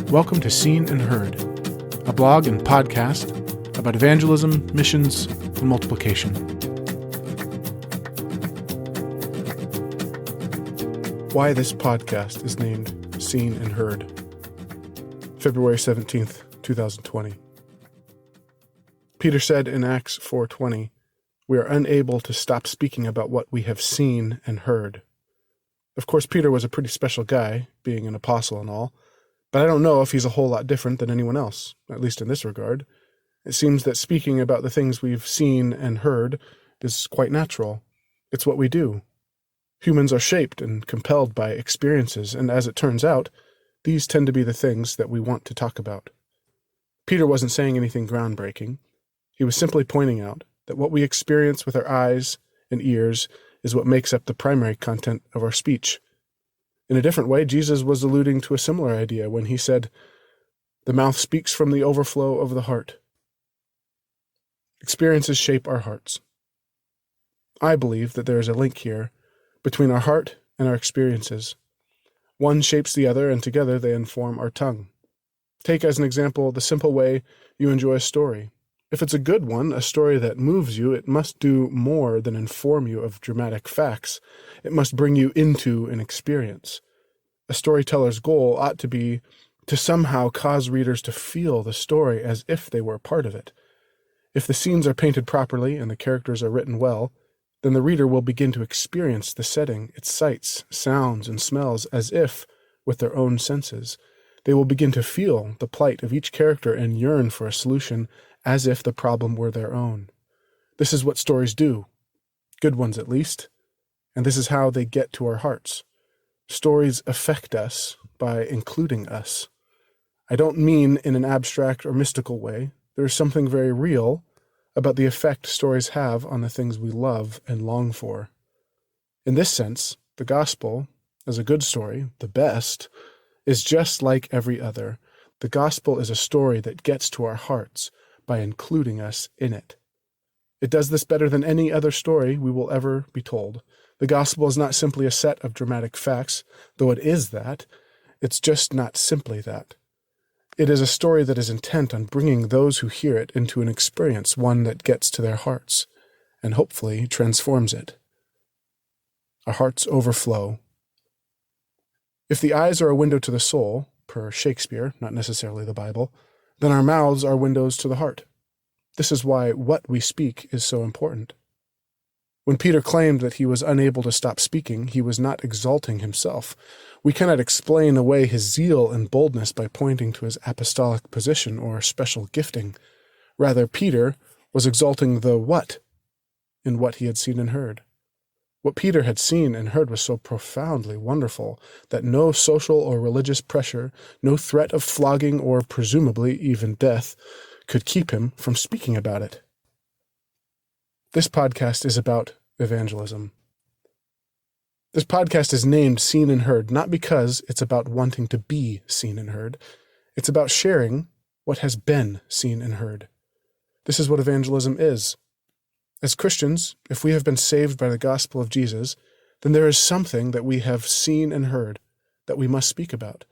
Welcome to Seen and Heard, a blog and podcast about evangelism, missions, and multiplication. Why this podcast is named Seen and Heard. February 17th, 2020. Peter said in Acts 4:20, "We are unable to stop speaking about what we have seen and heard." Of course, Peter was a pretty special guy, being an apostle and all, but I don't know if he's a whole lot different than anyone else, at least in this regard. It seems that speaking about the things we've seen and heard is quite natural. It's what we do. Humans are shaped and compelled by experiences, and as it turns out, these tend to be the things that we want to talk about. Peter wasn't saying anything groundbreaking. He was simply pointing out that what we experience with our eyes and ears is what makes up the primary content of our speech. In a different way, Jesus was alluding to a similar idea when he said, "The mouth speaks from the overflow of the heart." Experiences shape our hearts. I believe that there is a link here between our heart and our experiences. One shapes the other, and together they inform our tongue. Take as an example the simple way you enjoy a story. If it's a good one, a story that moves you, it must do more than inform you of dramatic facts. It must bring you into an experience. A storyteller's goal ought to be to somehow cause readers to feel the story as if they were a part of it. If the scenes are painted properly and the characters are written well, then the reader will begin to experience the setting, its sights, sounds, and smells as if with their own senses. They will begin to feel the plight of each character and yearn for a solution as if the problem were their own. This is what stories do, good ones at least, and this is how they get to our hearts. Stories affect us by including us. I don't mean in an abstract or mystical way. There is something very real about the effect stories have on the things we love and long for. In this sense, the gospel, as a good story, the best, is just like every other. The gospel is a story that gets to our hearts by including us in it. It does this better than any other story we will ever be told. The gospel is not simply a set of dramatic facts, though it is that. It's just not simply that. It is a story that is intent on bringing those who hear it into an experience, one that gets to their hearts, and hopefully transforms it. Our hearts overflow. If the eyes are a window to the soul, per Shakespeare, not necessarily the Bible, then our mouths are windows to the heart. This is why what we speak is so important. When Peter claimed that he was unable to stop speaking, he was not exalting himself. We cannot explain away his zeal and boldness by pointing to his apostolic position or special gifting. Rather, Peter was exalting the what in what he had seen and heard. What Peter had seen and heard was so profoundly wonderful that no social or religious pressure, no threat of flogging or presumably even death, could keep him from speaking about it. This podcast is about evangelism. This podcast is named Seen and Heard not because it's about wanting to be seen and heard. It's about sharing what has been seen and heard. This is what evangelism is. As Christians, if we have been saved by the gospel of Jesus, then there is something that we have seen and heard that we must speak about.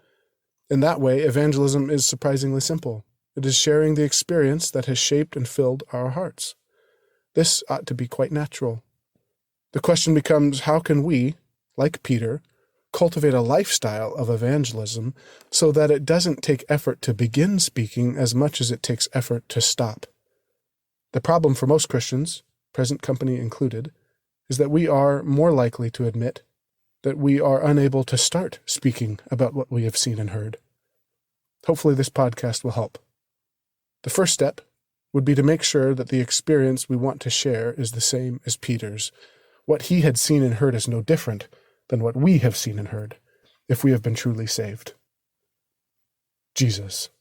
In that way, evangelism is surprisingly simple. It is sharing the experience that has shaped and filled our hearts. This ought to be quite natural. The question becomes, how can we, like Peter, cultivate a lifestyle of evangelism so that it doesn't take effort to begin speaking as much as it takes effort to stop? The problem for most Christians, present company included, is that we are more likely to admit that we are unable to start speaking about what we have seen and heard. Hopefully this podcast will help. The first step would be to make sure that the experience we want to share is the same as Peter's. What he had seen and heard is no different than what we have seen and heard, if we have been truly saved. Jesus.